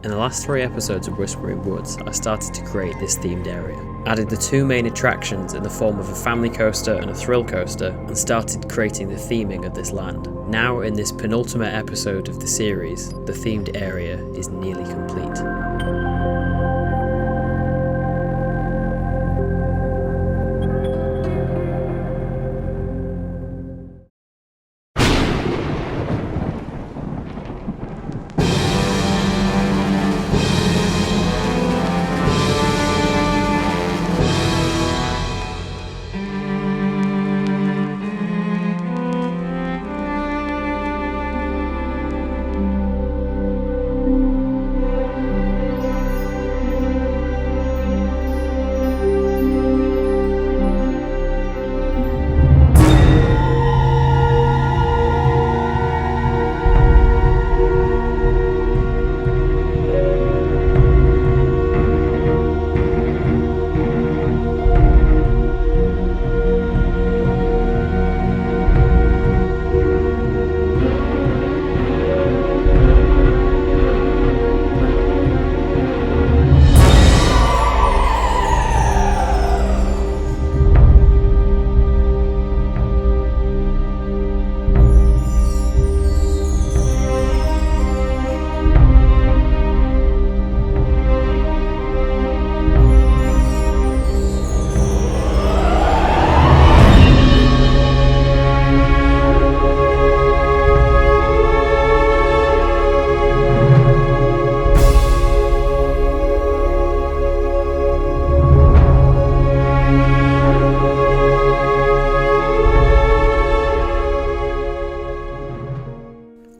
In the last 3 episodes of Whispering Woods, I started to create this themed area. Added the 2 main attractions in the form of a family coaster and a thrill coaster, and started creating the theming of this land. Now in this penultimate episode of the series, the themed area is nearly complete.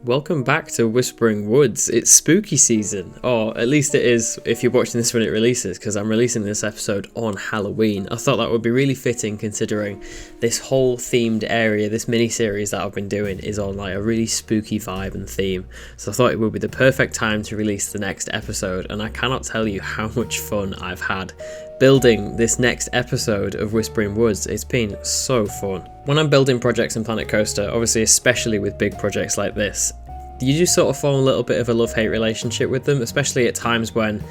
Welcome back to Whispering Woods. It's spooky season, or at least it is if you're watching this when it releases, because I'm releasing this episode on Halloween. I thought that would be really fitting considering this whole themed area, this mini-series that I've been doing is on like a really spooky vibe and theme. So I thought it would be the perfect time to release the next episode, and I cannot tell you how much fun I've had building this next episode of Whispering Woods. It's been so fun. When I'm building projects in Planet Coaster, obviously especially with big projects like this, you do sort of form a little bit of a love-hate relationship with them, especially at times when,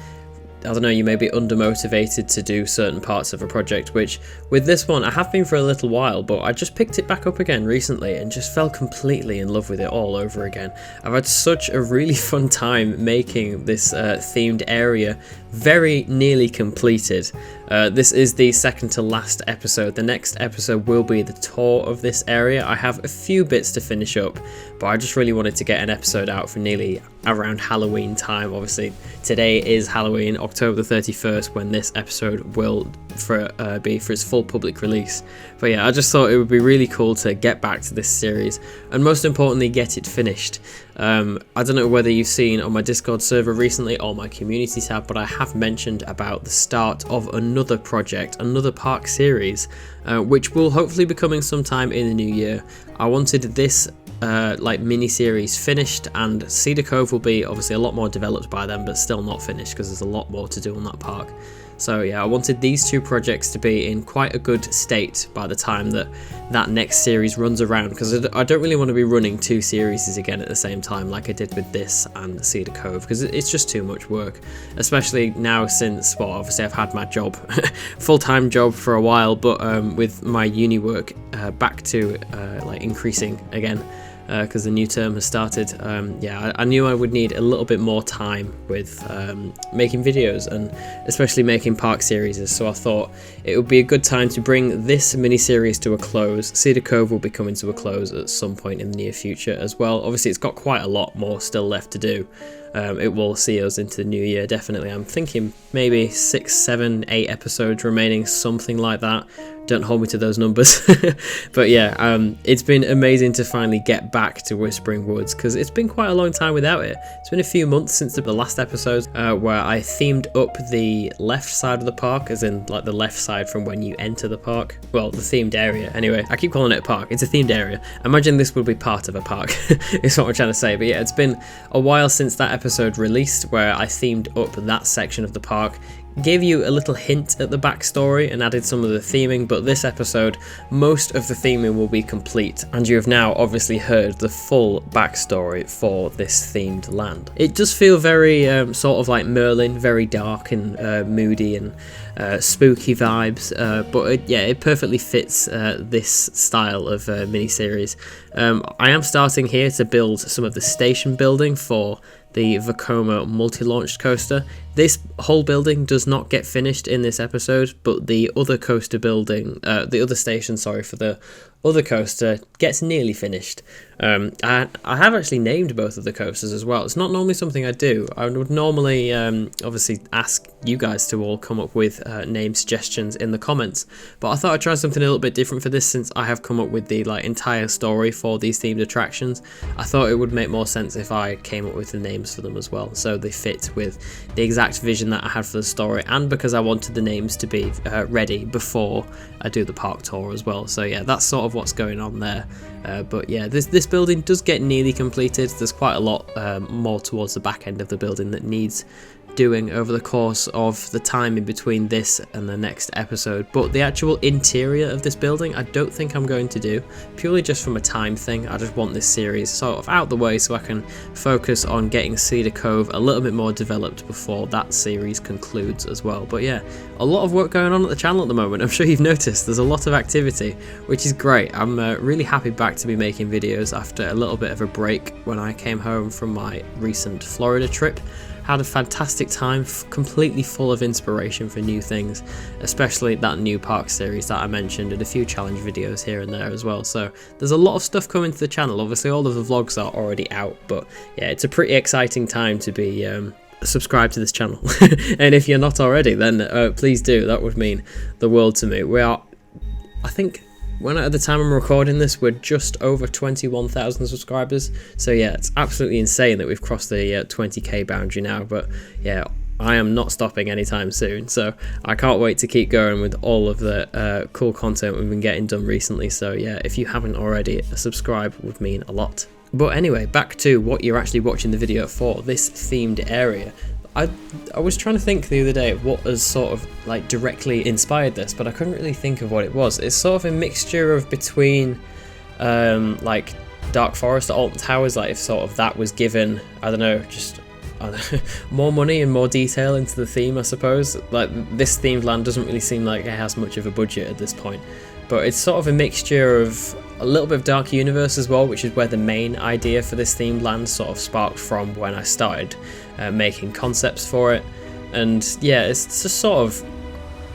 I don't know, you may be undermotivated to do certain parts of a project, which with this one I have been for a little while, but I just picked it back up again recently and just fell completely in love with it all over again. I've had such a really fun time making this themed area very nearly completed. This is the second to last episode. The next episode will be the tour of this area. I have a few bits to finish up, but I just really wanted to get an episode out for nearly around Halloween time. Obviously today is Halloween, October the 31st, when this episode will be for its full public release. But yeah, I just thought it would be really cool to get back to this series and most importantly get it finished. I don't know whether you've seen on my Discord server recently or my community tab, but I have mentioned about the start of another project, another park series, which will hopefully be coming sometime in the new year. I wanted this like mini-series finished, and Cedar Cove will be obviously a lot more developed by then, but still not finished because there's a lot more to do on that park. So yeah, I wanted these 2 projects to be in quite a good state by the time that next series runs around, because I don't really want to be running 2 series again at the same time like I did with this and Cedar Cove, because it's just too much work, especially now since, well, obviously I've had my job, full-time job for a while, but with my uni work back to like increasing again, because the new term has started. Yeah, I knew I would need a little bit more time with making videos and especially making park series, so I thought it would be a good time to bring this mini-series to a close. Cedar Cove will be coming to a close at some point in the near future as well. Obviously it's got quite a lot more still left to do. It will see us into the new year, definitely. I'm thinking maybe 6, 7, 8 episodes remaining, something like that. Don't hold me to those numbers. But yeah, it's been amazing to finally get back to Whispering Woods, because it's been quite a long time without it. It's been a few months since the last episode where I themed up the left side of the park, as in like the left side from when you enter the park. Well, the themed area. Anyway, I keep calling it a park. It's a themed area. Imagine this would be part of a park, is what I'm trying to say. But yeah, it's been a while since that episode released where I themed up that section of the park, gave you a little hint at the backstory and added some of the theming, but this episode, most of the theming will be complete, and you have now obviously heard the full backstory for this themed land. It does feel very sort of like Merlin, very dark and moody and spooky vibes, but it perfectly fits this style of miniseries. I am starting here to build some of the station building for the Vekoma multi-launched coaster. This whole building does not get finished in this episode, but the other coaster building, the other station, sorry, for the other coaster gets nearly finished. I have actually named both of the coasters as well. It's not normally something I do. I would normally obviously ask you guys to all come up with name suggestions in the comments, but I thought I'd try something a little bit different for this, since I have come up with the entire story for these themed attractions. I thought it would make more sense if I came up with the names for them as well, so they fit with the exact vision that I had for the story, and because I wanted the names to be ready before I do the park tour as well. So yeah, that's sort of what's going on there. But yeah, this building does get nearly completed. There's quite a lot more towards the back end of the building that needs doing over the course of the time in between this and the next episode, but the actual interior of this building I don't think I'm going to do, purely just from a time thing. I just want this series sort of out the way so I can focus on getting Cedar Cove a little bit more developed before that series concludes as well. But yeah, a lot of work going on at the channel at the moment. I'm sure you've noticed there's a lot of activity, which is great. I'm really happy back to be making videos after a little bit of a break when I came home from my recent Florida trip. Had a fantastic time, completely full of inspiration for new things, especially that new park series that I mentioned, and a few challenge videos here and there as well. So there's a lot of stuff coming to the channel. Obviously all of the vlogs are already out, but yeah, it's a pretty exciting time to be subscribed to this channel. And if you're not already, then please do. That would mean the world to me. We are, I think, at the time I'm recording this, we're just over 21,000 subscribers. So yeah, it's absolutely insane that we've crossed the 20k boundary now. But yeah, I am not stopping anytime soon. So I can't wait to keep going with all of the cool content we've been getting done recently. So yeah, if you haven't already, a subscribe would mean a lot. But anyway, back to what you're actually watching the video for, this themed area. I was trying to think the other day what has sort of directly inspired this, but I couldn't really think of what it was. It's sort of a mixture of between Dark Forest, Alton Towers, if sort of that was given, I don't know, just more money and more detail into the theme, I suppose. This themed land doesn't really seem like it has much of a budget at this point, but it's sort of a mixture of a little bit of Dark Universe as well, which is where the main idea for this themed land sort of sparked from when I started making concepts for it. And yeah, it's just sort of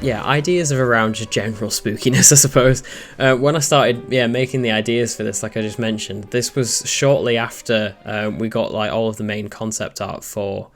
ideas of around just general spookiness, I suppose. When I started making the ideas for this, like I just mentioned, this was shortly after we got all of the main concept art for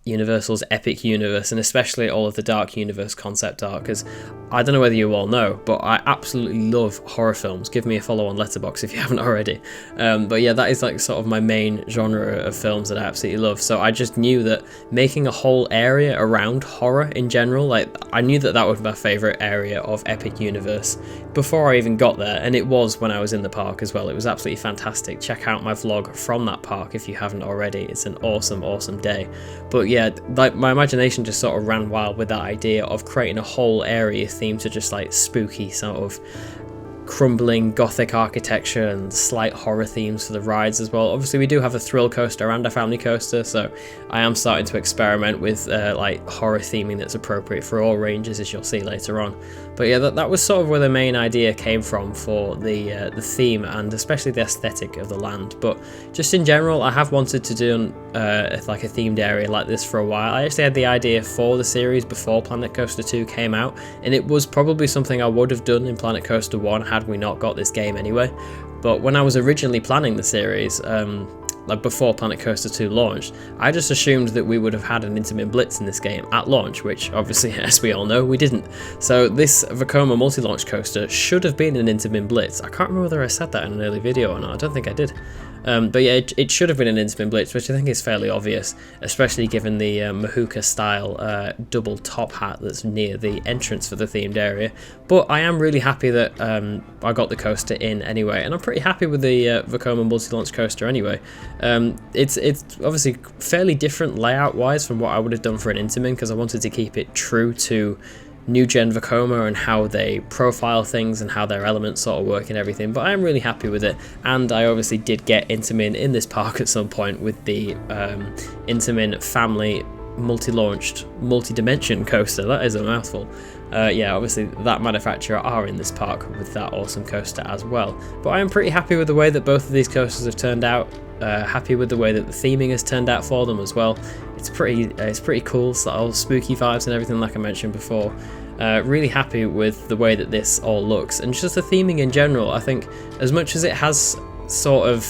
Universal's Epic Universe, and especially all of the Dark Universe concept art, because I don't know whether you all know, but I absolutely love horror films. Give me a follow on Letterboxd if you haven't already. But yeah, that is sort of my main genre of films that I absolutely love. So I just knew that making a whole area around horror in general, I knew that that was my favourite area of Epic Universe before I even got there, and it was when I was in the park as well. It was absolutely fantastic. Check out my vlog from that park if you haven't already. It's an awesome day. But yeah, my imagination just sort of ran wild with that idea of creating a whole area themed to just spooky sort of crumbling gothic architecture and slight horror themes for the rides as well. Obviously we do have a thrill coaster and a family coaster, so I am starting to experiment with horror theming that's appropriate for all ranges, as you'll see later on. But yeah, that was sort of where the main idea came from for the theme, and especially the aesthetic of the land. But just in general, I have wanted to do a themed area like this for a while. I actually had the idea for the series before Planet Coaster 2 came out, and it was probably something I would have done in Planet Coaster 1 had we not got this game anyway. But when I was originally planning the series, before Planet Coaster 2 launched, I just assumed that we would have had an Intamin Blitz in this game at launch, which obviously, as we all know, we didn't. So this Vekoma multi-launch coaster should have been an Intamin Blitz. I can't remember whether I said that in an early video or not. I don't think I did. But yeah, it should have been an Intamin Blitz, which I think is fairly obvious, especially given the Mahuka style double top hat that's near the entrance for the themed area. But I am really happy that I got the coaster in anyway, and I'm pretty happy with the Vekoma multi-launch coaster anyway. It's obviously fairly different layout wise from what I would have done for an Intamin, because I wanted to keep it true to new gen Vekoma and how they profile things and how their elements sort of work and everything, but I am really happy with it. And I obviously did get Intamin in this park at some point with the Intamin family multi-launched multi-dimension coaster. That is a mouthful. Yeah, obviously that manufacturer are in this park with that awesome coaster as well. But I am pretty happy with the way that both of these coasters have turned out. Happy with the way that the theming has turned out for them as well. It's pretty cool. It's like all spooky vibes and everything, like I mentioned before. Really happy with the way that this all looks, and just the theming in general. I think as much as it has sort of,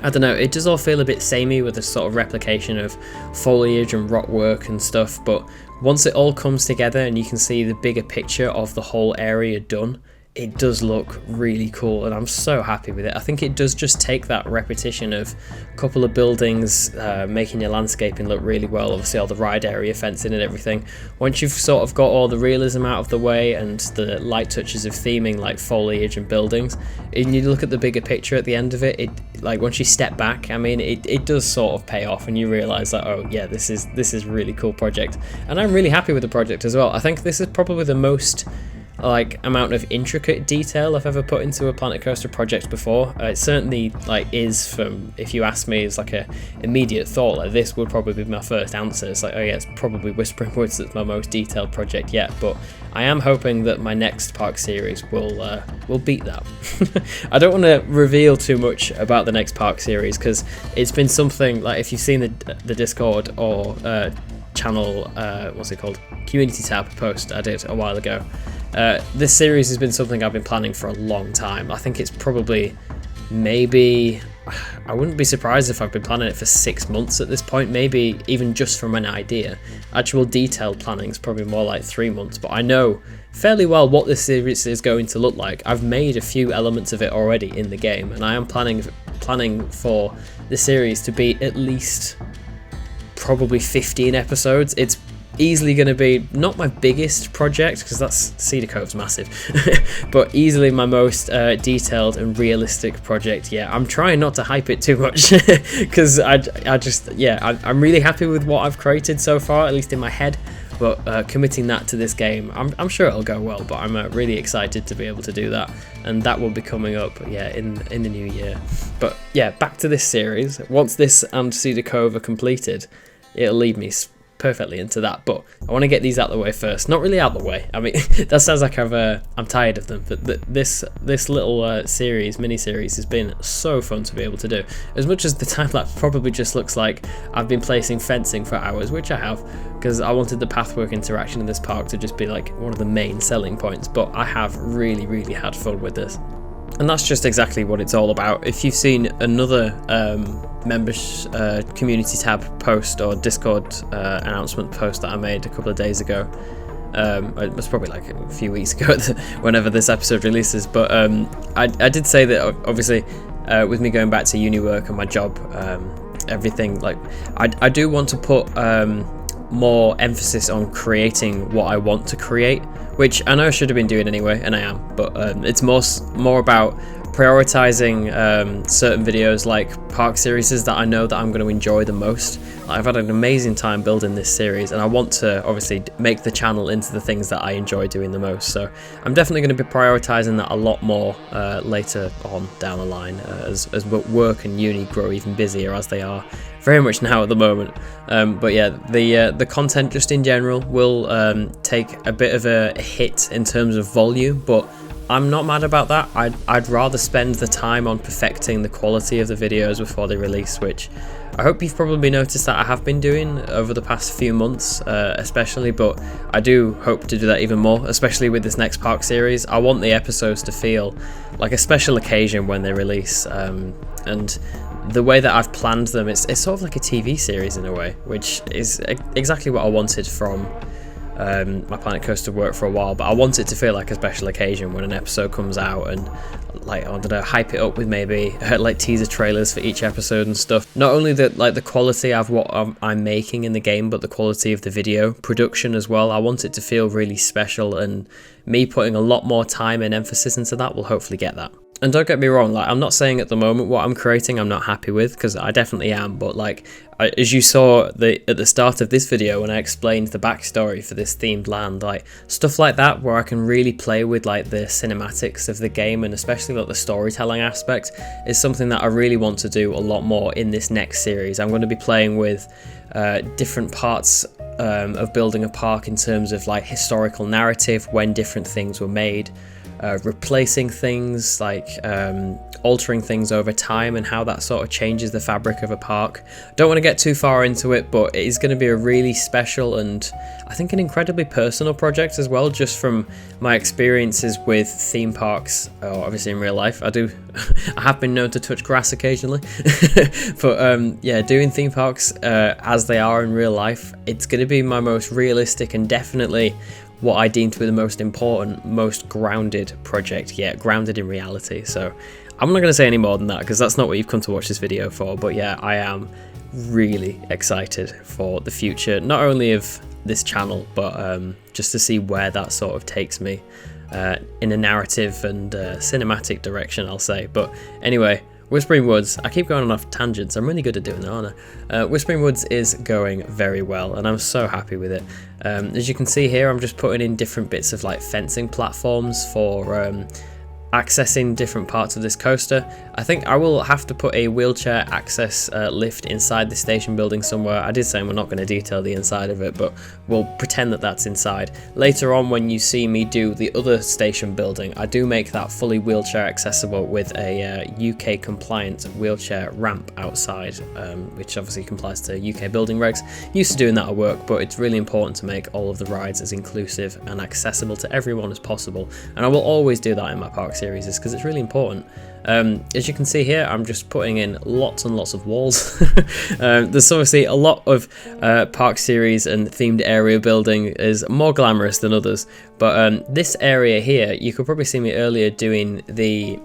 I don't know, it does all feel a bit samey with a sort of replication of foliage and rock work and stuff, but once it all comes together and you can see the bigger picture of the whole area done, it does look really cool, and I'm so happy with it. I think it does just take that repetition of a couple of buildings making your landscaping look really well, obviously all the ride area fencing and everything. Once you've sort of got all the realism out of the way and the light touches of theming like foliage and buildings, and you look at the bigger picture at the end of it, like once you step back, I mean, it does sort of pay off, and you realise that, oh yeah, this is a really cool project, and I'm really happy with the project as well. I think this is probably the most amount of intricate detail I've ever put into a Planet Coaster project before. It certainly is, from, if you ask me, it's like a immediate thought, like this would probably be my first answer. It's like, oh yeah, it's probably Whispering Woods that's my most detailed project yet, but I am hoping that my next park series will beat that. I don't want to reveal too much about the next park series, because it's been something, like if you've seen the Discord or channel, what's it called, community tab post I did a while ago, this series has been something I've been planning for a long time. I think it's probably, maybe, I wouldn't be surprised if I've been planning it for 6 months at this point, maybe even just from an idea. Actual detailed planning is probably more like 3 months, but I know fairly well what this series is going to look like. I've made a few elements of it already in the game, and I am planning for the series to be at least probably 15 episodes. It's easily going to be not my biggest project, because that's Cedar Cove's massive, but easily my most detailed and realistic project. Yeah, I'm trying not to hype it too much, because I'm really happy with what I've created so far, at least in my head. But committing that to this game, I'm sure it'll go well, but I'm really excited to be able to do that, and that will be coming up, yeah, in the new year. But yeah, back to this series. Once this and Cedar Cove are completed, it'll lead me perfectly into that, but I want to get these out of the way first. Not really out of the way, I mean, that sounds like I'm tired of them, but this little mini-series has been so fun to be able to do. As much as the time-lapse probably just looks like I've been placing fencing for hours, which I have, because I wanted the pathwork interaction in this park to just be like one of the main selling points, but I have really had fun with this. And that's just exactly what it's all about. If you've seen another members community tab post or Discord announcement post that I made a couple of days ago, it was probably like a few weeks ago whenever this episode releases, but I did say that obviously with me going back to uni work and my job, everything, like I do want to put more emphasis on creating what I want to create, which I know I should have been doing anyway, and I am, but it's more about prioritizing certain videos like park series that I know that I'm going to enjoy the most. I've had an amazing time building this series, and I want to obviously make the channel into the things that I enjoy doing the most, so I'm definitely going to be prioritizing that a lot more later on down the line, as work and uni grow even busier, as they are very much now at the moment. But yeah, the content just in general will take a bit of a hit in terms of volume, but I'm not mad about that. I'd rather spend the time on perfecting the quality of the videos before they release, which I hope you've probably noticed that I have been doing over the past few months, especially, but I do hope to do that even more, especially with this next park series. I want the episodes to feel like a special occasion when they release, and the way that I've planned them, it's sort of like a TV series in a way, which is exactly what I wanted from my Planet Coaster work for a while, but I want it to feel like a special occasion when an episode comes out, and like, I don't know, hype it up with maybe like teaser trailers for each episode and stuff. Not only the quality of what I'm making in the game, but the quality of the video production as well. I want it to feel really special, and me putting a lot more time and emphasis into that will hopefully get that. And don't get me wrong, like, I'm not saying at the moment what I'm creating I'm not happy with, because I definitely am, but like, as you saw at the start of this video when I explained the backstory for this themed land, like stuff like that where I can really play with like the cinematics of the game, and especially like the storytelling aspect, is something that I really want to do a lot more in this next series. I'm going to be playing with different parts of building a park in terms of like historical narrative, when different things were made, replacing things, like altering things over time, and how that sort of changes the fabric of a park. Don't want to get too far into it, but it is going to be a really special and I think an incredibly personal project as well, just from my experiences with theme parks, obviously in real life. I have been known to touch grass occasionally, but yeah, doing theme parks as they are in real life, it's going to be my most realistic and definitely what I deem to be the most important, most grounded project yet, grounded in reality. So I'm not going to say any more than that, because that's not what you've come to watch this video for. But yeah, I am really excited for the future, not only of this channel, but just to see where that sort of takes me in a narrative and cinematic direction, I'll say. But anyway, Whispering Woods, I keep going off tangents, I'm really good at doing that, aren't I? Whispering Woods is going very well, and I'm so happy with it. As you can see here, I'm just putting in different bits of like fencing platforms for accessing different parts of this coaster. I think I will have to put a wheelchair access lift inside the station building somewhere. I did say we're not going to detail the inside of it, but we'll pretend that that's inside. Later on, when you see me do the other station building, I do make that fully wheelchair accessible with a UK compliant wheelchair ramp outside, which obviously complies to UK building regs. Used to doing that at work, but it's really important to make all of the rides as inclusive and accessible to everyone as possible, and I will always do that in my park series, because it's really important. As you can see here, I'm just putting in lots and lots of walls. There's obviously a lot of park series and themed area building is more glamorous than others, but this area here, you could probably see me earlier doing the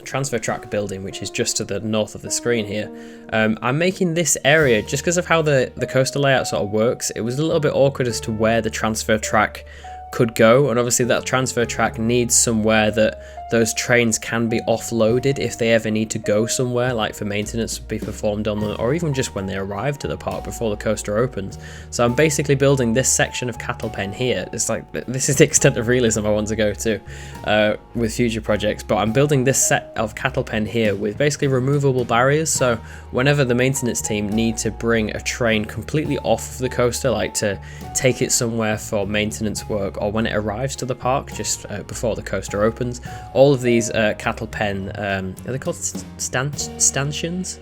transfer track building, which is just to the north of the screen here. I'm making this area, just because of how the coaster layout sort of works, it was a little bit awkward as to where the transfer track could go, and obviously that transfer track needs somewhere that those trains can be offloaded if they ever need to go somewhere, like for maintenance to be performed on them, or even just when they arrive to the park before the coaster opens. So I'm basically building this section of cattle pen here. It's like, this is the extent of realism I want to go to with future projects, but I'm building this set of cattle pen here with basically removable barriers, so whenever the maintenance team need to bring a train completely off the coaster, like to take it somewhere for maintenance work, or when it arrives to the park just before the coaster opens, all of these cattle pen, are they called stanchions?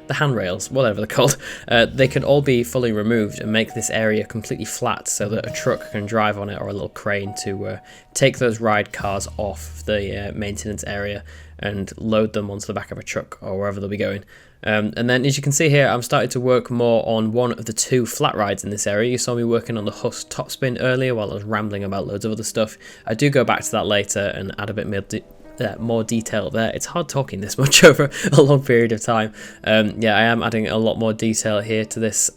The handrails, whatever they're called, they can all be fully removed and make this area completely flat so that a truck can drive on it, or a little crane to take those ride cars off the maintenance area and load them onto the back of a truck or wherever they'll be going. And then, as you can see here, I'm starting to work more on one of the two flat rides in this area. You saw me working on the Huss top spin earlier while I was rambling about loads of other stuff. I do go back to that later and add a bit more detail there. It's hard talking this much over a long period of time. Yeah, I am adding a lot more detail here to this.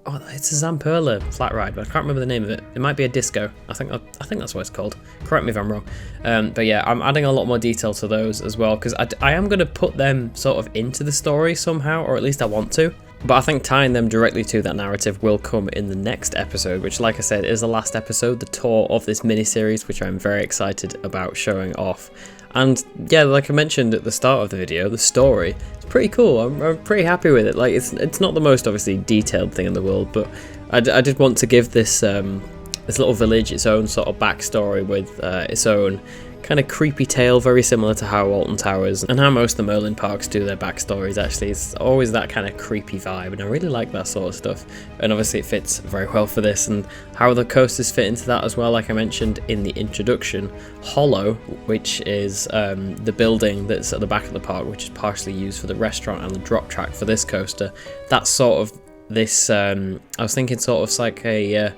Oh, it's a Zamperla flat ride, but I can't remember the name of it. It might be a disco. I think that's what it's called. Correct me if I'm wrong. But yeah, I'm adding a lot more detail to those as well, because I am going to put them sort of into the story somehow, or at least I want to. But I think tying them directly to that narrative will come in the next episode, which, like I said, is the last episode, the tour of this mini-series, which I'm very excited about showing off. And yeah, like I mentioned at the start of the video, the story is pretty cool. I'm pretty happy with it. Like, it's not the most obviously detailed thing in the world, but I did want to give this this little village its own sort of backstory with its own kind of creepy tale, very similar to how Alton Towers and how most of the Merlin parks do their backstories. Actually, it's always that kind of creepy vibe, and I really like that sort of stuff. And obviously it fits very well for this, and how the coasters fit into that as well. Like I mentioned in the introduction, Hollow, which is the building that's at the back of the park, which is partially used for the restaurant and the drop track for this coaster. That's sort of this, I was thinking sort of like a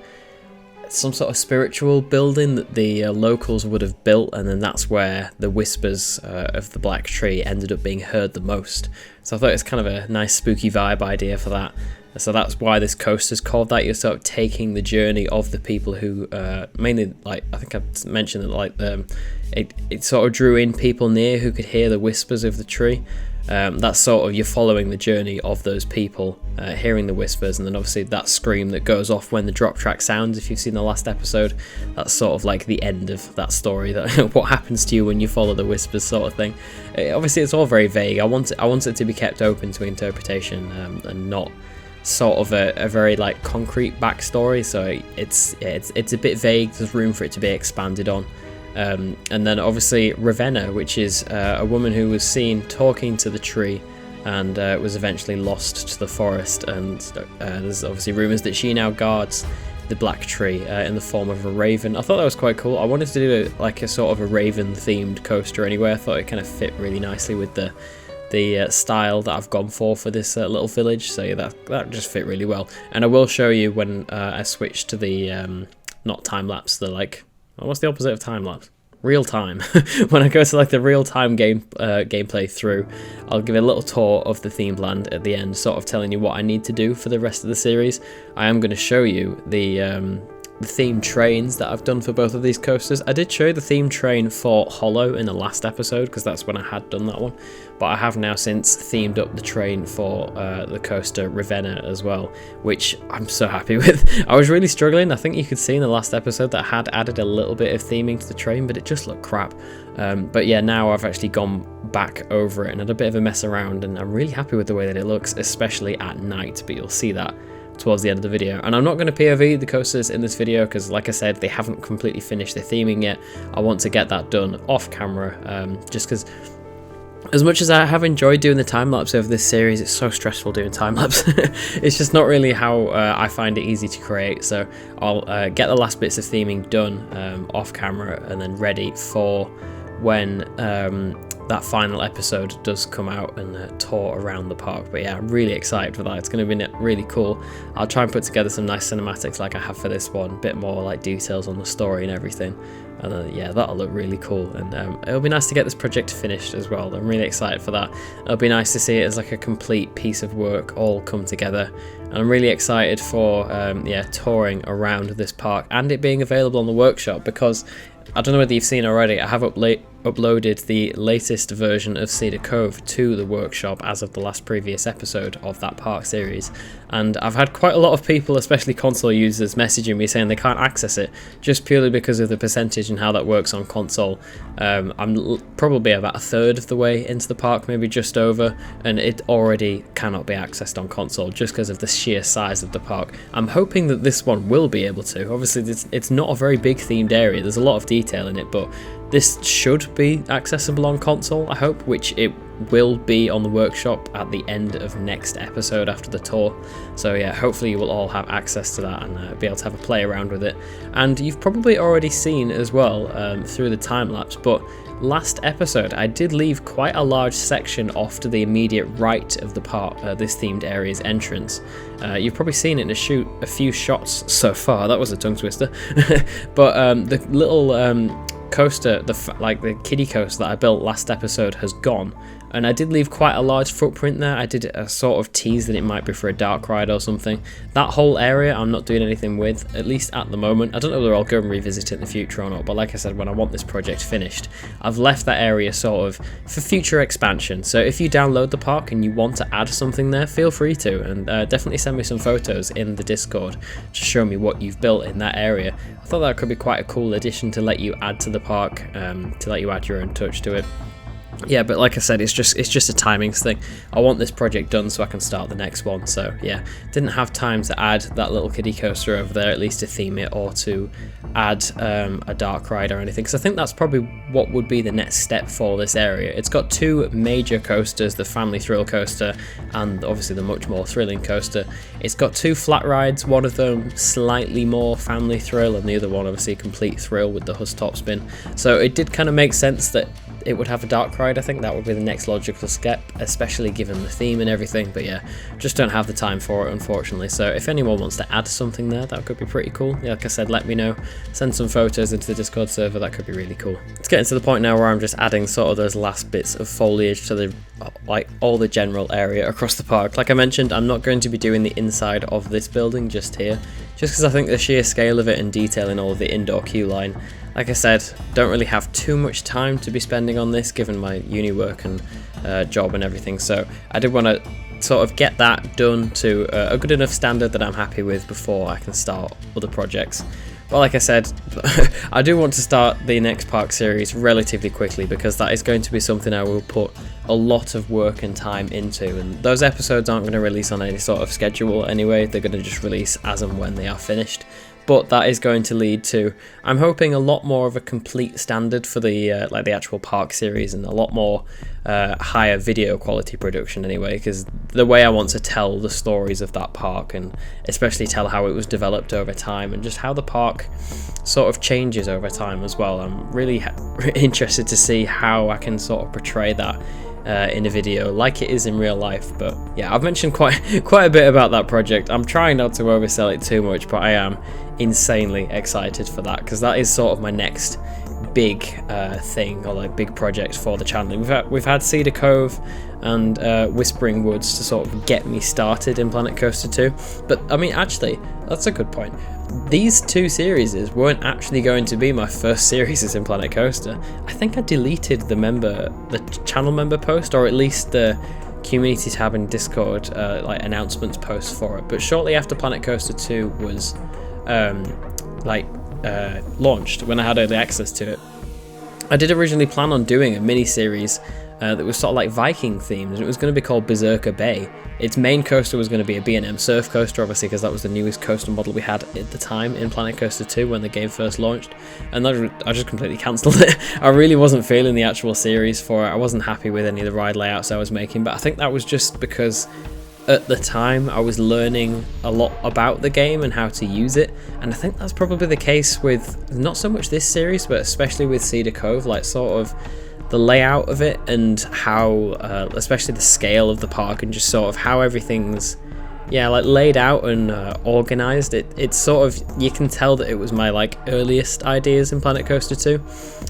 some sort of spiritual building that the locals would have built, and then that's where the whispers of the Black Tree ended up being heard the most. So I thought it's kind of a nice spooky vibe idea for that. So that's why this coaster's called that. You're sort of taking the journey of the people who mainly, like, I think I've mentioned that, like, it sort of drew in people near who could hear the whispers of the tree. That's sort of, you're following the journey of those people, hearing the whispers, and then obviously that scream that goes off when the drop track sounds, if you've seen the last episode, that's sort of like the end of that story, that what happens to you when you follow the whispers sort of thing. Obviously it's all very vague. I want it to be kept open to interpretation, and not sort of a very like concrete backstory, so it's a bit vague. There's room for it to be expanded on. And then obviously Ravenna, which is a woman who was seen talking to the tree and was eventually lost to the forest, and there's obviously rumours that she now guards the Black Tree in the form of a raven. I thought that was quite cool. I wanted to do a sort of a raven themed coaster anyway. I thought it kind of fit really nicely with the style that I've gone for this little village, so yeah, that just fit really well. And I will show you when I switch to the not time-lapse, the like, what's the opposite of time-lapse? Real time. When I go to like the real time gameplay through, I'll give a little tour of the themed land at the end, sort of telling you what I need to do for the rest of the series. I am going to show you the themed trains that I've done for both of these coasters. I did show you the themed train for Hollow in the last episode, because that's when I had done that one, but I have now since themed up the train for the coaster Ravenna as well, which I'm so happy with. I was really struggling. I think you could see in the last episode that I had added a little bit of theming to the train, but it just looked crap. But yeah, now I've actually gone back over it and had a bit of a mess around, and I'm really happy with the way that it looks, especially at night, but you'll see that towards the end of the video. And I'm not going to POV the coasters in this video because, like I said, they haven't completely finished their theming yet. I want to get that done off camera, just because as much as I have enjoyed doing the time-lapse over this series, it's so stressful doing time-lapse. It's just not really how I find it easy to create, so I'll get the last bits of theming done off camera and then ready for when that final episode does come out and tour around the park. But yeah, I'm really excited for that. It's going to be really cool. I'll try and put together some nice cinematics like I have for this one, a bit more like details on the story and everything, and yeah, that'll look really cool. And it'll be nice to get this project finished as well. I'm really excited for that. It'll be nice to see it as like a complete piece of work all come together, and I'm really excited for yeah, touring around this park and it being available on the workshop, because I don't know whether you've seen already, I have uploaded the latest version of Cedar Cove to the workshop as of the last previous episode of that park series, and I've had quite a lot of people, especially console users, messaging me saying they can't access it just purely because of the percentage and how that works on console. I'm probably about a third of the way into the park, maybe just over, and it already cannot be accessed on console just because of the sheer size of the park. I'm hoping that this one will be able to. Obviously it's not a very big themed area, there's a lot of detail in it, but this should be accessible on console, I hope, which it will be on the workshop at the end of next episode after the tour. So yeah, hopefully you will all have access to that and be able to have a play around with it. And you've probably already seen as well through the time-lapse, but last episode I did leave quite a large section off to the immediate right of the park, this themed area's entrance. You've probably seen it in a few shots so far. That was a tongue twister. But the little coaster, the kiddie coaster that I built last episode has gone, and I did leave quite a large footprint there. I did a sort of tease that it might be for a dark ride or something. That whole area I'm not doing anything with, at least at the moment. I don't know whether I'll go and revisit it in the future or not, but like I said, when I want this project finished, I've left that area sort of for future expansion. So if you download the park and you want to add something there, feel free to, and definitely send me some photos in the Discord to show me what you've built in that area. I thought that could be quite a cool addition to let you add to the park, to let you add your own touch to it. Yeah, but like I said, it's just a timings thing. I want this project done so I can start the next one. So yeah, didn't have time to add that little kiddie coaster over there, at least to theme it, or to add a dark ride or anything, because I think that's probably what would be the next step for this area. It's got two major coasters, the family thrill coaster and obviously the much more thrilling coaster. It's got two flat rides, one of them slightly more family thrill and the other one obviously complete thrill with the Hus top spin. So it did kind of make sense that it would have a dark ride. I think that would be the next logical step, especially given the theme and everything. But yeah, just don't have the time for it, unfortunately. So if anyone wants to add something there, that could be pretty cool. Yeah, like I said, let me know. Send some photos into the Discord server. That could be really cool. It's getting to the point now where I'm just adding sort of those last bits of foliage to the all the general area across the park. Like I mentioned, I'm not going to be doing the inside of this building just here, just because I think the sheer scale of it and detailing all of the indoor queue line. Like I said, don't really have too much time to be spending on this given my uni work and job and everything, so I did want to sort of get that done to a good enough standard that I'm happy with before I can start other projects. But like I said, I do want to start the next park series relatively quickly, because that is going to be something I will put a lot of work and time into, and those episodes aren't going to release on any sort of schedule anyway. They're going to just release as and when they are finished. But that is going to lead to, I'm hoping, a lot more of a complete standard for the like the actual park series, and a lot more higher video quality production anyway, because the way I want to tell the stories of that park, and especially tell how it was developed over time and just how the park sort of changes over time as well. I'm really interested to see how I can sort of portray that in a video like it is in real life. But yeah, I've mentioned quite a bit about that project. I'm trying not to oversell it too much, but I am insanely excited for that, because that is sort of my next big thing, or like big project for the channel. We've had Cedar Cove and Whispering Woods to sort of get me started in Planet Coaster 2, but I mean, actually, that's a good point. These two series weren't actually going to be my first series in Planet Coaster. I think I deleted the channel member post, or at least the community tab in Discord like announcements post for it. But shortly after Planet Coaster 2 was launched, when I had early access to it, I did originally plan on doing a mini series that was sort of like Viking themed, and it was going to be called Berserker Bay. Its main coaster was going to be a B&M surf coaster, obviously, because that was the newest coaster model we had at the time in Planet Coaster 2 when the game first launched, and I just completely cancelled it. I really wasn't feeling the actual series for it. I wasn't happy with any of the ride layouts I was making, but I think that was just because at the time I was learning a lot about the game and how to use it, and I think that's probably the case with not so much this series, but especially with Cedar Cove, like sort of the layout of it, and how especially the scale of the park, and just sort of how everything's like laid out and organized. It's sort of, you can tell that it was my like earliest ideas in Planet Coaster 2,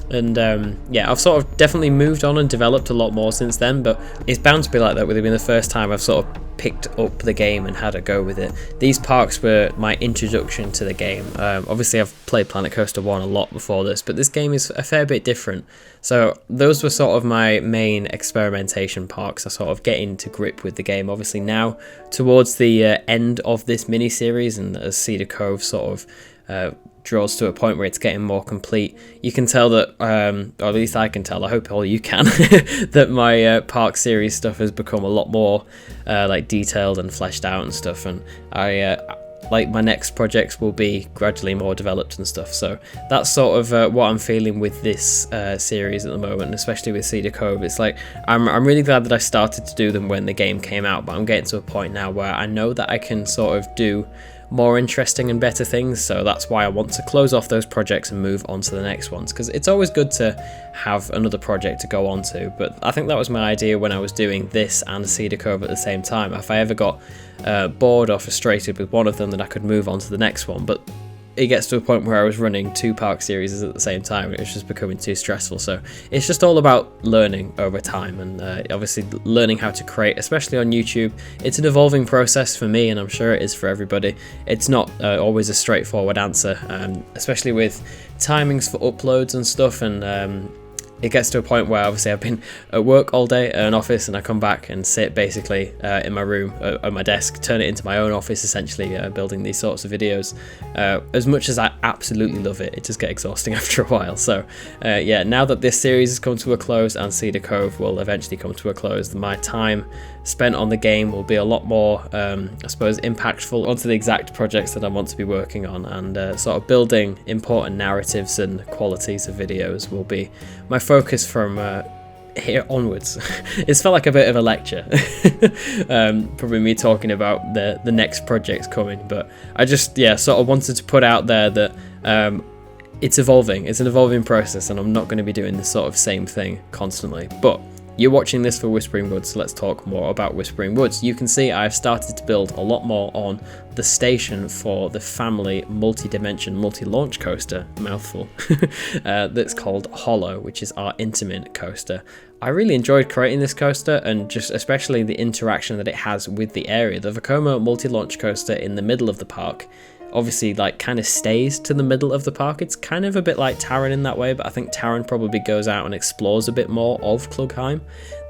and I've sort of definitely moved on and developed a lot more since then, but it's bound to be like that with it being the first time I've sort of picked up the game and had a go with it. These parks were my introduction to the game. Obviously I've played Planet Coaster 1 a lot before this, but this game is a fair bit different. So those were sort of my main experimentation parks. I sort of get into grip with the game. Obviously now, towards the end of this mini-series, and as Cedar Cove sort of draws to a point where it's getting more complete, you can tell that, or at least I can tell, I hope all you can, that my park series stuff has become a lot more like detailed and fleshed out and stuff, and I like my next projects will be gradually more developed and stuff. So that's sort of what I'm feeling with this series at the moment, and especially with Cedar Cove. It's like I'm really glad that I started to do them when the game came out, but I'm getting to a point now where I know that I can sort of do more interesting and better things, so that's why I want to close off those projects and move on to the next ones, because it's always good to have another project to go on to. But I think that was my idea when I was doing this and Cedar Cove at the same time. If I ever got bored or frustrated with one of them, then I could move on to the next one. But it gets to a point where I was running two park series at the same time, and it was just becoming too stressful. So it's just all about learning over time, and obviously learning how to create, especially on YouTube. It's an evolving process for me, and I'm sure it is for everybody. It's not always a straightforward answer, especially with timings for uploads and stuff, and it gets to a point where obviously I've been at work all day at an office, and I come back and sit basically in my room at my desk, turn it into my own office essentially, building these sorts of videos. As much as I absolutely love it, it just gets exhausting after a while. So now that this series has come to a close and Cedar Cove will eventually come to a close, my time spent on the game will be a lot more, I suppose, impactful onto the exact projects that I want to be working on, and sort of building important narratives and qualities of videos will be my focus from here onwards. It's felt like a bit of a lecture, probably me talking about the next projects coming, but I just sort of wanted to put out there that it's evolving. It's an evolving process, and I'm not going to be doing the sort of same thing constantly. But you're watching this for Whispering Woods, so let's talk more about Whispering Woods. You can see I've started to build a lot more on the station for the family multi-dimension, multi-launch coaster, mouthful, that's called Hollow, which is our intimate coaster. I really enjoyed creating this coaster, and just especially the interaction that it has with the area. The Vekoma multi-launch coaster in the middle of the park obviously like kind of stays to the middle of the park. It's kind of a bit like Taron in that way, but I think Taron probably goes out and explores a bit more of Klugheim.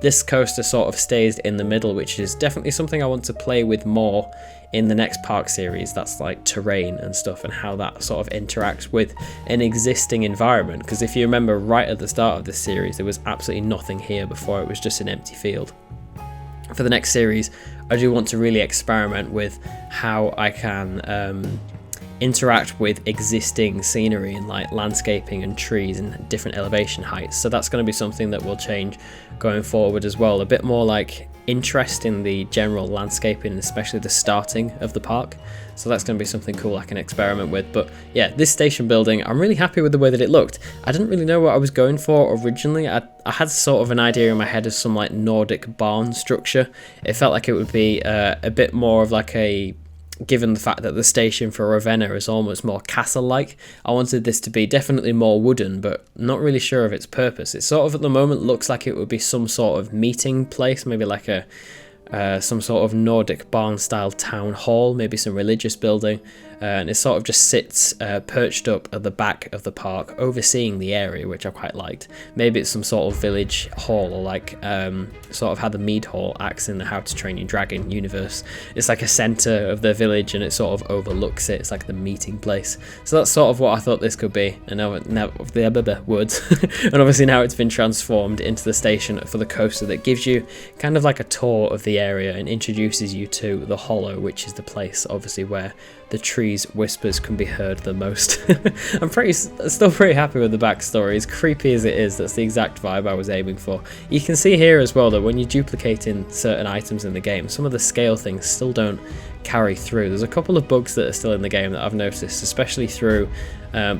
This coaster sort of stays in the middle, which is definitely something I want to play with more in the next park series. That's like terrain and stuff, and how that sort of interacts with an existing environment, because if you remember right at the start of this series, there was absolutely nothing here before. It was just an empty field. For the next series, I do want to really experiment with how I can interact with existing scenery and like landscaping and trees and different elevation heights. So that's going to be something that will change going forward as well. A bit more like interest in the general landscaping, especially the starting of the park. So that's going to be something cool I can experiment with. But yeah, this station building, I'm really happy with the way that it looked. I didn't really know what I was going for originally. I had sort of an idea in my head of some like Nordic barn structure. It felt like it would be a bit more of like a, given the fact that the station for Ravenna is almost more castle-like, I wanted this to be definitely more wooden, but not really sure of its purpose. It sort of at the moment looks like it would be some sort of meeting place, maybe like a some sort of Nordic barn-style town hall, maybe some religious building, and it sort of just sits perched up at the back of the park, overseeing the area, which I quite liked. Maybe it's some sort of village hall, or like sort of how the Mead Hall acts in the How to Train Your Dragon universe. It's like a centre of the village, and it sort of overlooks it. It's like the meeting place. So that's sort of what I thought this could be. And now the woods, and obviously now it's been transformed into the station for the coaster that gives you kind of like a tour of the area and introduces you to the Hollow, which is the place obviously where the tree's whispers can be heard the most. I'm still pretty happy with the backstory. As creepy as it is, that's the exact vibe I was aiming for. You can see here as well that when you're duplicating certain items in the game, some of the scale things still don't carry through. There's a couple of bugs that are still in the game that I've noticed, especially through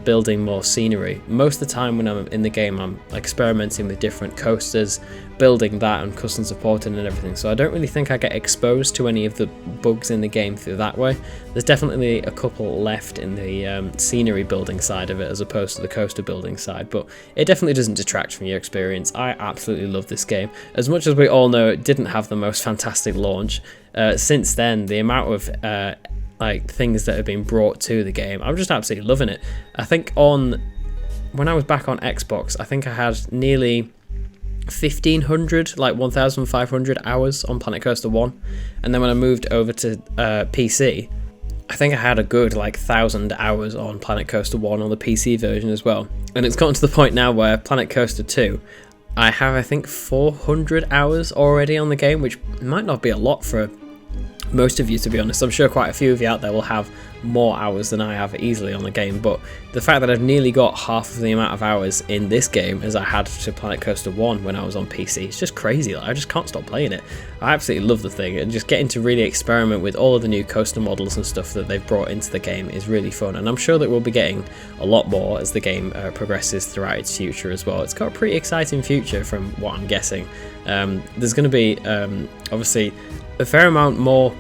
building more scenery. Most of the time when I'm in the game, I'm experimenting with different coasters, building that and custom supporting and everything, so I don't really think I get exposed to any of the bugs in the game through that way. There's definitely a couple left in the scenery building side of it as opposed to the coaster building side, but it definitely doesn't detract from your experience. I absolutely love this game. As much as we all know it didn't have the most fantastic launch, since then the amount of like things that have been brought to the game, I'm just absolutely loving it. I think when I was back on Xbox, I think I had nearly 1,500, like 1,500 hours on Planet Coaster 1, and then when I moved over to PC, I think I had a good like 1,000 hours on Planet Coaster 1 on the PC version as well. And it's gotten to the point now where Planet Coaster 2, I have I think 400 hours already on the game, which might not be a lot for most of you, to be honest. I'm sure quite a few of you out there will have more hours than I have easily on the game, but the fact that I've nearly got half of the amount of hours in this game as I had to Planet Coaster 1 when I was on PC, it's just crazy. Like, I just can't stop playing it. I absolutely love the thing, and just getting to really experiment with all of the new coaster models and stuff that they've brought into the game is really fun, and I'm sure that we'll be getting a lot more as the game progresses throughout its future as well. It's got a pretty exciting future from what I'm guessing. There's going to be obviously a fair amount more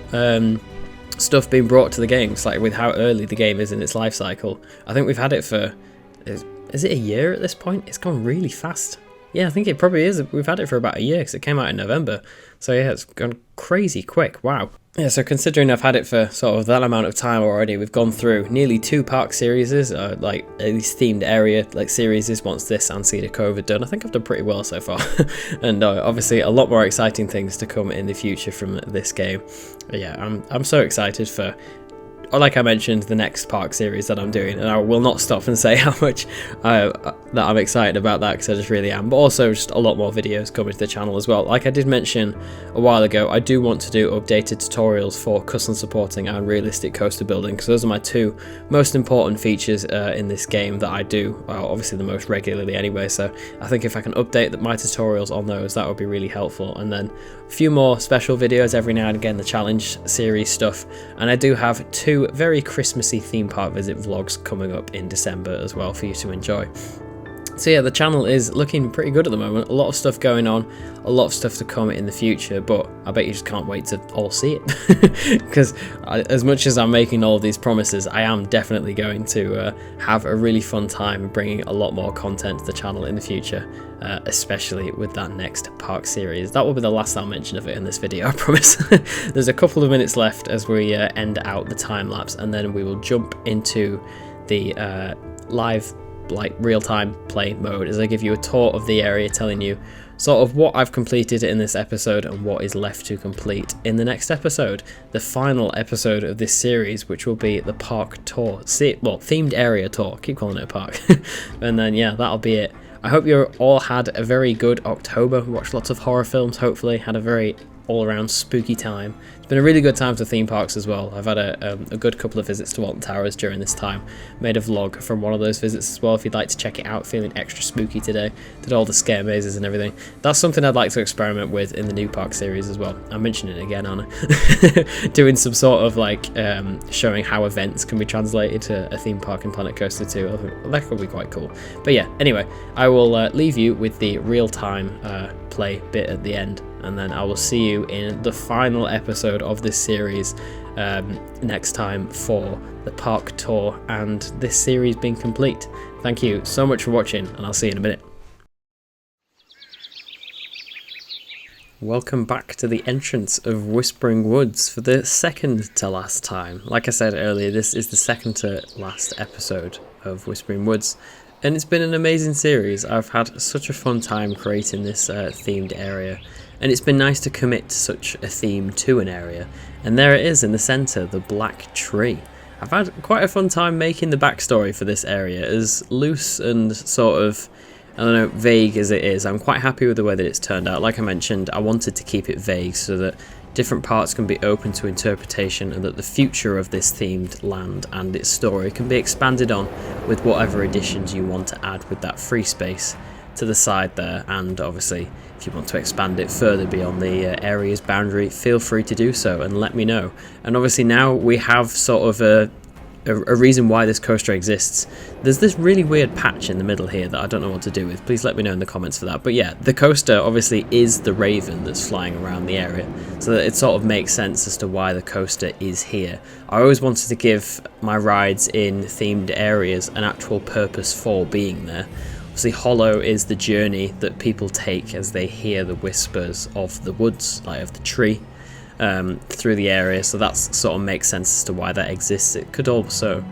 stuff being brought to the game. It's like with how early the game is in its life cycle. I think we've had it for, is it a year at this point? It's gone really fast. Yeah, I think it probably is. We've had it for about a year because it came out in November. So yeah, it's gone crazy quick. Wow. Yeah, so considering I've had it for sort of that amount of time already, we've gone through nearly 2 park series, like at least themed area like series once this and Cedar Cove are done. I think I've done pretty well so far. And obviously a lot more exciting things to come in the future from this game. But yeah, I'm so excited for, like I mentioned, the next park series that I'm doing, and I will not stop and say how much that I'm excited about that, because I just really am. But also just a lot more videos coming to the channel as well. Like I did mention a while ago, I do want to do updated tutorials for custom supporting and realistic coaster building, because those are my 2 most important features in this game that I do, obviously the most regularly anyway. So I think if I can update my tutorials on those, that would be really helpful. And then few more special videos every now and again, the challenge series stuff, and I do have 2 very Christmassy theme park visit vlogs coming up in December as well for you to enjoy. So yeah, the channel is looking pretty good at the moment. A lot of stuff going on, a lot of stuff to come in the future, but I bet you just can't wait to all see it. Because as much as I'm making all of these promises, I am definitely going to have a really fun time bringing a lot more content to the channel in the future, especially with that next park series. That will be the last I'll mention of it in this video, I promise. There's a couple of minutes left as we end out the time lapse, and then we will jump into the live real-time play mode as I give you a tour of the area, telling you sort of what I've completed in this episode and what is left to complete in the next episode, the final episode of this series, which will be the park tour, themed area tour, keep calling it a park. And then yeah, that'll be it. I hope you all had a very good October, watched lots of horror films, hopefully had a very all-around spooky time. It's been a really good time to theme parks as well. I've had a good couple of visits to Alton Towers during this time. Made a vlog from one of those visits as well if you'd like to check it out. Feeling extra spooky today. Did all the scare mazes and everything. That's something I'd like to experiment with in the new park series as well. I'm mentioning it again, aren't I? Doing some sort of showing how events can be translated to a theme park in Planet Coaster 2. I think that could be quite cool. But yeah, anyway, I will leave you with the real-time play bit at the end, and then I will see you in the final episode of this series next time for the park tour and this series being complete. Thank you so much for watching, and I'll see you in a minute. Welcome back to the entrance of Whispering Woods for the second to last time. Like I said earlier, this is the second to last episode of Whispering Woods, and it's been an amazing series. I've had such a fun time creating this themed area, and it's been nice to commit such a theme to an area. And there it is in the centre, the black tree. I've had quite a fun time making the backstory for this area, as loose and sort of, I don't know, vague as it is. I'm quite happy with the way that it's turned out. Like I mentioned, I wanted to keep it vague so that different parts can be open to interpretation, and that the future of this themed land and its story can be expanded on with whatever additions you want to add with that free space to the side there. And obviously, if you want to expand it further beyond the area's boundary, feel free to do so and let me know. And obviously now we have sort of a reason why this coaster exists. There's this really weird patch in the middle here that I don't know what to do with. Please let me know in the comments for that. But yeah, the coaster obviously is the raven that's flying around the area, so that it sort of makes sense as to why the coaster is here. I always wanted to give my rides in themed areas an actual purpose for being there. Obviously, Hollow is the journey that people take as they hear the whispers of the woods, like of the tree, through the area, so that sort of makes sense as to why that exists. It could also,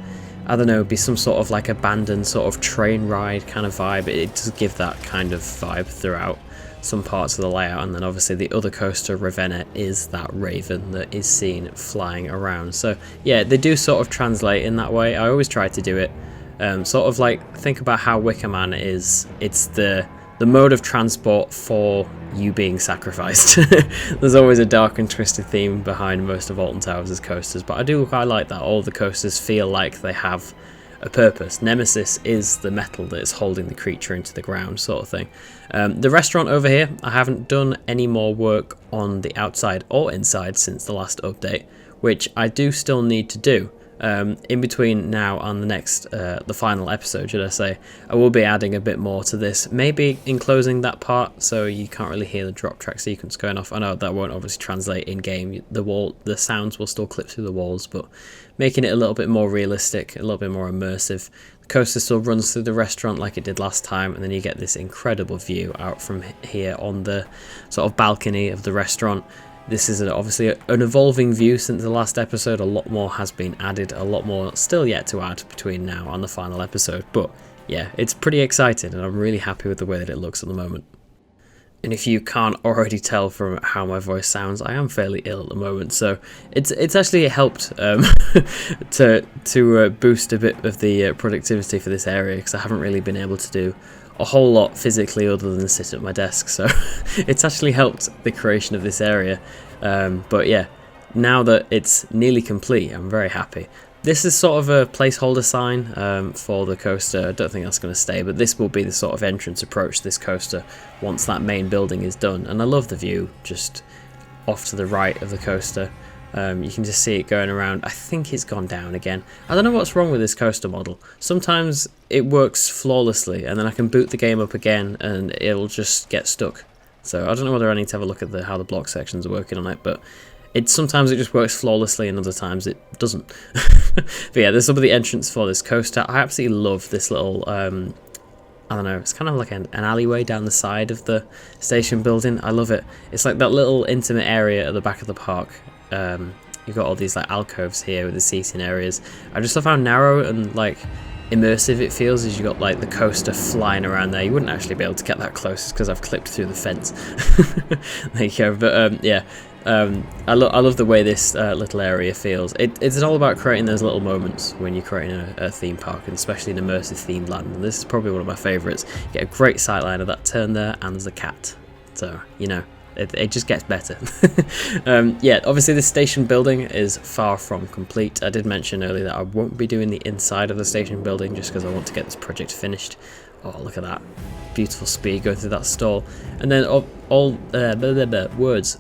I don't know, be some sort of like abandoned sort of train ride kind of vibe. It does give that kind of vibe throughout some parts of the layout. And then obviously the other coaster, Ravenna, is that raven that is seen flying around. So yeah, they do sort of translate in that way. I always try to do it sort of like, think about how Wicker Man is. It's the mode of transport for you being sacrificed. There's always a dark and twisted theme behind most of Alton Towers' coasters, but I do quite like that all the coasters feel like they have a purpose. Nemesis is the metal that is holding the creature into the ground, sort of thing. The restaurant over here, I haven't done any more work on the outside or inside since the last update, which I do still need to do. In between now and the next, the final episode, should I say, I will be adding a bit more to this, maybe enclosing that part so you can't really hear the drop track sequence going off. I know that won't obviously translate in game, the sounds will still clip through the walls, but making it a little bit more realistic, a little bit more immersive. The coaster still runs through the restaurant like it did last time, and then you get this incredible view out from here on the sort of balcony of the restaurant. This is obviously an evolving view since the last episode. A lot more has been added, a lot more still yet to add between now and the final episode. But yeah, it's pretty exciting, and I'm really happy with the way that it looks at the moment. And if you can't already tell from how my voice sounds, I am fairly ill at the moment, so it's actually helped to boost a bit of the productivity for this area, because I haven't really been able to do a whole lot physically other than sit at my desk, so it's actually helped the creation of this area. But yeah, now that it's nearly complete, I'm very happy. This is sort of a placeholder sign for the coaster. I don't think that's going to stay, but this will be the sort of entrance approach to this coaster once that main building is done. And I love the view, just off to the right of the coaster. You can just see it going around. I think it's gone down again. I don't know what's wrong with this coaster model. Sometimes it works flawlessly, and then I can boot the game up again and it'll just get stuck. So I don't know whether I need to have a look at how the block sections are working on it, but sometimes it just works flawlessly and other times it doesn't. But yeah, there's some of the entrance for this coaster. I absolutely love this little, I don't know, it's kind of like an alleyway down the side of the station building. I love it. It's like that little intimate area at the back of the park. You've got all these like alcoves here with the seating areas. I just love how narrow and like immersive it feels as you got like the coaster flying around there. You wouldn't actually be able to get that close because I've clipped through the fence. There you go. But yeah, I love the way this little area feels. It's all about creating those little moments when you're creating a theme park, and especially an immersive themed land. And this is probably one of my favourites. You get a great sightline of that turn there, and there's a cat. So, you know, it just gets better. Yeah, obviously this station building is far from complete. I did mention earlier that I won't be doing the inside of the station building just because I want to get this project finished. Oh, look at that. Beautiful speed going through that stall. And then all words.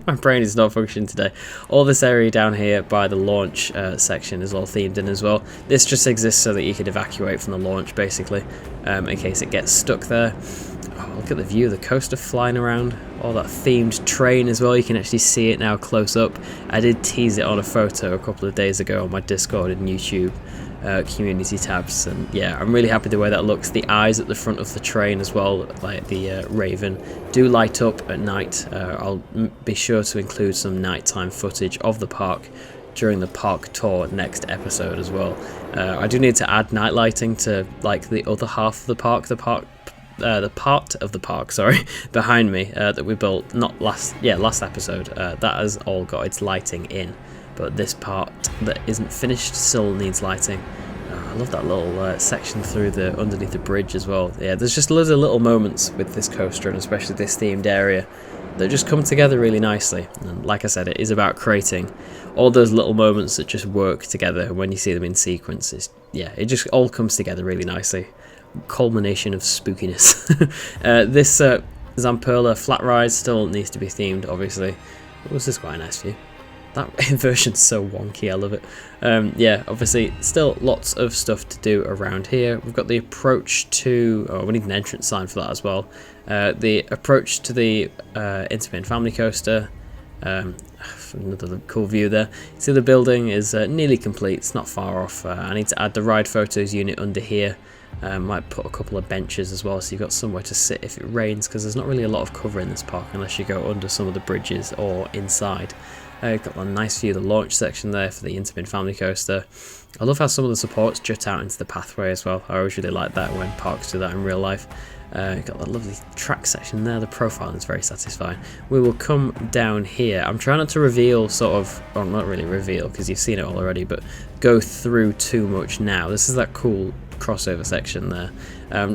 My brain is not functioning today. All this area down here by the launch section is all themed in as well. This just exists so that you can evacuate from the launch, basically, in case it gets stuck there. Oh, look at the view of the coaster flying around. All that themed train as well. You can actually see it now close up. I did tease it on a photo a couple of days ago on my Discord and YouTube community tabs, and yeah, I'm really happy the way that looks. The eyes at the front of the train as well, like the Raven, do light up at night. I'll be sure to include some nighttime footage of the park during the park tour next episode as well. I do need to add night lighting to like the other half of the park, the part of the park, sorry, behind me that we built last episode. That has all got its lighting in, but this part that isn't finished still needs lighting. I love that little section through underneath the bridge as well. Yeah, there's just loads of little moments with this coaster, and especially this themed area, that just come together really nicely. And like I said, it is about creating all those little moments that just work together when you see them in sequence. Yeah, it just all comes together really nicely. Culmination of spookiness. This Zamperla flat ride still needs to be themed, obviously. This is quite a nice view. That inversion's so wonky, I love it. Yeah, obviously still lots of stuff to do around here. We've got the approach to, we need an entrance sign for that as well. The approach to the Intamin family coaster. Another cool view there. See, the building is nearly complete. It's not far off. I need to add the ride photos unit under here. Might put a couple of benches as well, so you've got somewhere to sit if it rains, because there's not really a lot of cover in this park unless you go under some of the bridges or inside. Got a nice view of the launch section there for the Intamin family coaster. I love how some of the supports jut out into the pathway as well. I always really like that when parks do that in real life. Got that lovely track section there. The profile is very satisfying. We will come down here. I'm trying not to reveal not really reveal because you've seen it all already, but go through too much now. This is that cool crossover section there.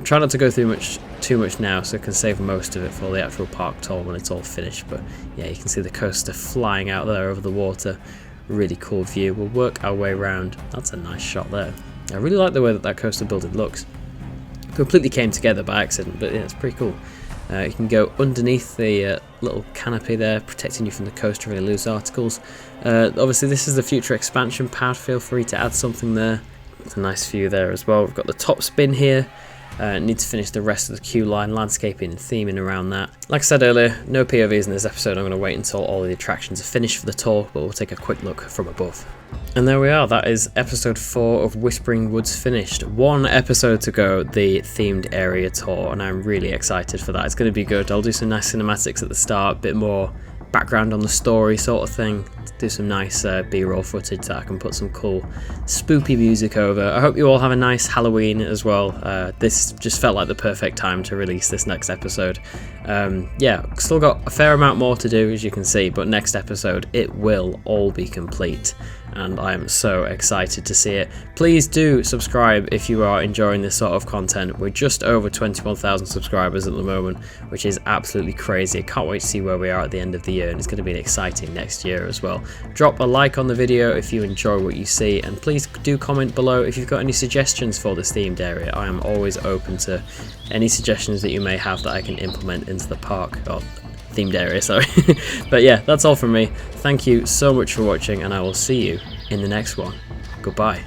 Try not to go through too much now, so I can save most of it for the actual park tour when it's all finished. But yeah, you can see the coaster flying out there over the water. Really cool view. We'll work our way around. That's a nice shot there. I really like the way that coaster building looks. Completely came together by accident, but yeah, it's pretty cool. You can go underneath the little canopy there, protecting you from the coaster and any loose articles. Obviously this is the future expansion pad. Feel free to add something there. It's a nice view there as well. We've got the top spin here. Need to finish the rest of the queue line, landscaping and theming around that. Like I said earlier, no POVs in this episode. I'm going to wait until all of the attractions are finished for the tour, but we'll take a quick look from above. And there we are. That is episode 4 of Whispering Woods finished. 1 episode to go, the themed area tour, and I'm really excited for that. It's going to be good. I'll do some nice cinematics at the start, a bit more background on the story sort of thing. Do some nice B-roll footage that I can put some cool spoopy music over. I hope you all have a nice Halloween as well. This just felt like the perfect time to release this next episode. Yeah, still got a fair amount more to do, as you can see, but next episode it will all be complete, and I am so excited to see it. Please do subscribe if you are enjoying this sort of content. We're just over 21,000 subscribers at the moment, which is absolutely crazy. I can't wait to see where we are at the end of the year, and it's going to be an exciting next year as well. Drop a like on the video if you enjoy what you see, and please do comment below if you've got any suggestions for this themed area. I am always open to any suggestions that you may have that I can implement into the park, or themed area, sorry. But yeah, that's all from me. Thank you so much for watching, and I will see you in the next one. Goodbye.